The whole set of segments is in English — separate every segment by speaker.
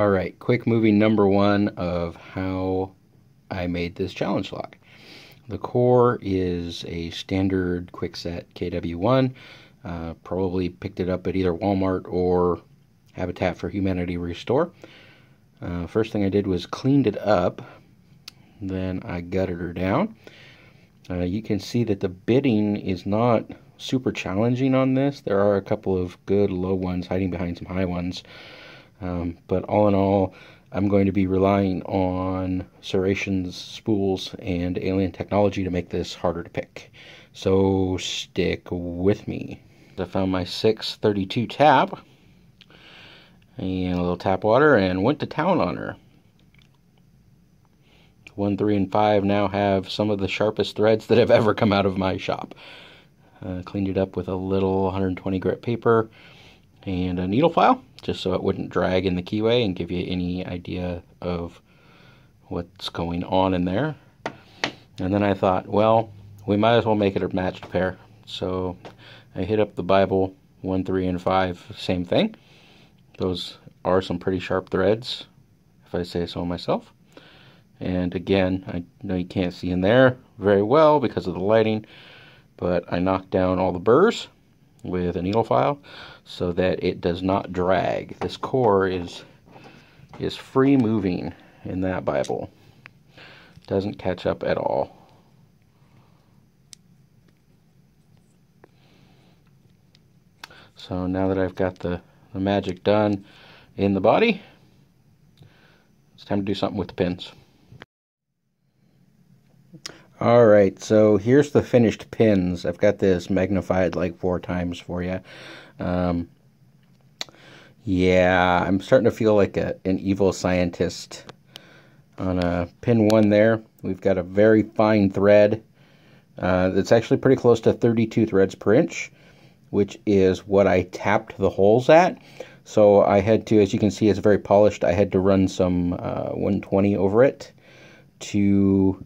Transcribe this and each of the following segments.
Speaker 1: Alright, quick movie number one of how I made this challenge lock. The core is a standard quickset KW1. Probably picked it up at either Walmart or Habitat for Humanity Restore. First thing I did was cleaned it up. Then I gutted her down. You can see that the bitting is not super challenging on this. There are a couple of good low ones hiding behind some high ones. But all in all, I'm going to be relying on serrations, spools, and alien technology to make this harder to pick. So stick with me. I found my 632 tap and a little tap water and went to town on her. 1, 3, and 5 now have some of the sharpest threads that have ever come out of my shop. Cleaned it up with a little 120 grit paper and a needle file, just so it wouldn't drag in the keyway and give you any idea of what's going on in there. And then I thought, well, we might as well make it a matched pair. So I hit up the Bible 1, 3, and 5, same thing. Those are some pretty sharp threads, if I say so myself. And again, I know you can't see in there very well because of the lighting, but I knocked down all the burrs with a needle file so that it does not drag. This core is free moving in that Bible. Doesn't catch up at all. So now that I've got the magic done in the body, it's time to do something with the pins. Alright, so here's the finished pins. I've got this magnified like 4 times for you. Yeah, I'm starting to feel like an evil scientist. On pin 1 there, we've got a very fine thread that's actually pretty close to 32 threads per inch, which is what I tapped the holes at. So I had to, as you can see, it's very polished. I had to run some 120 over it to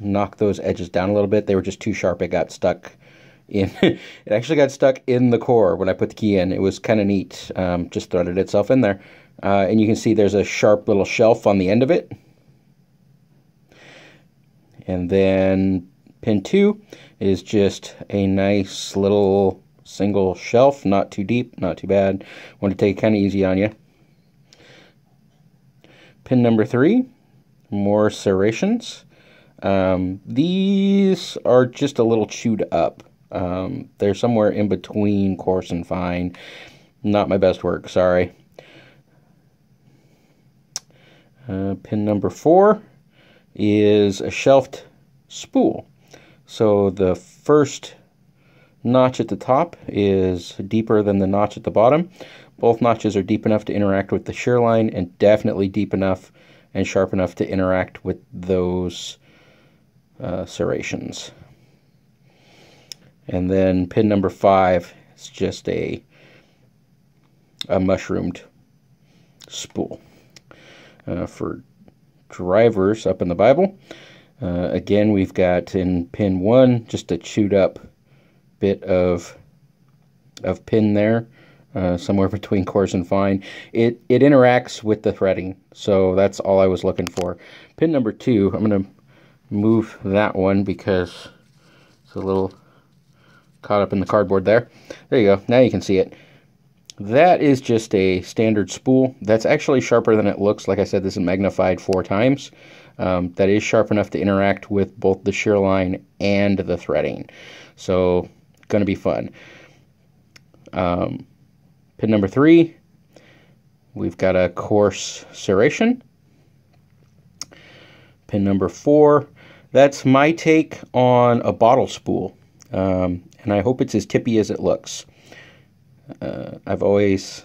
Speaker 1: knock those edges down a little bit. They were just too sharp. It got stuck in. It actually got stuck in the core when I put the key in. It was kind of neat. Just threaded itself in there. And you can see there's a sharp little shelf on the end of it. And then pin 2 is just a nice little single shelf. Not too deep, not too bad. Want to take it kind of easy on you. Pin number 3, more serrations. These are just a little chewed up. They're somewhere in between coarse and fine. Not my best work, sorry. Pin number 4 is a shelved spool. So the first notch at the top is deeper than the notch at the bottom. Both notches are deep enough to interact with the shear line and definitely deep enough and sharp enough to interact with those serrations. And then pin number 5 is just a mushroomed spool. For drivers up in the Bible, again we've got in pin 1 just a chewed up bit of pin there, somewhere between coarse and fine. It interacts with the threading, so that's all I was looking for. Pin number 2, I'm going to move that one because it's a little caught up in the cardboard there. There you go. Now you can see it. That is just a standard spool. That's actually sharper than it looks. Like I said, this is magnified 4 times. That is sharp enough to interact with both the shear line and the threading. So, going to be fun. Pin number 3, we've got a coarse serration. Pin number 4, that's my take on a bottle spool. And I hope it's as tippy as it looks. I've always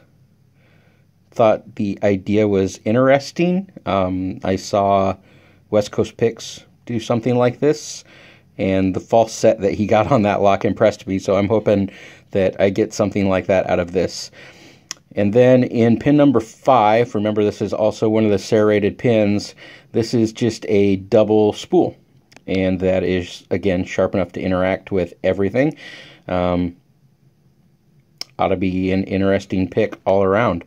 Speaker 1: thought the idea was interesting. I saw WestCoastPicks do something like this, and the false set that he got on that lock impressed me, so I'm hoping that I get something like that out of this. And then in pin number 5, remember this is also one of the serrated pins, this is just a double spool, and that is, again, sharp enough to interact with everything. Ought to be an interesting pick all around.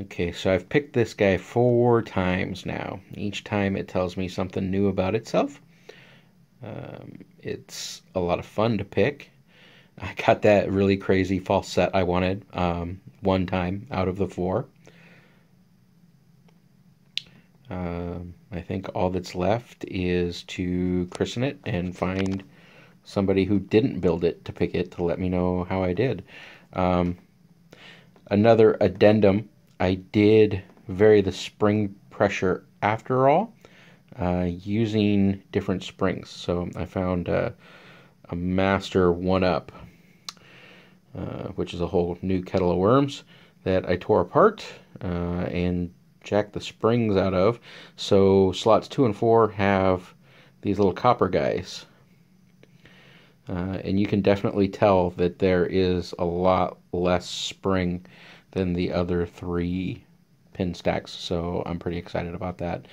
Speaker 1: Okay, so I've picked this guy 4 times now. Each time it tells me something new about itself. It's a lot of fun to pick. I got that really crazy false set I wanted 1 time out of the 4. I think all that's left is to christen it and find somebody who didn't build it to pick it to let me know how I did. Another addendum, I did vary the spring pressure after all using different springs. So I found a master 1-up, which is a whole new kettle of worms that I tore apart and jacked the springs out of. So slots 2 and 4 have these little copper guys. And you can definitely tell that there is a lot less spring than the other 3 pin stacks, so I'm pretty excited about that.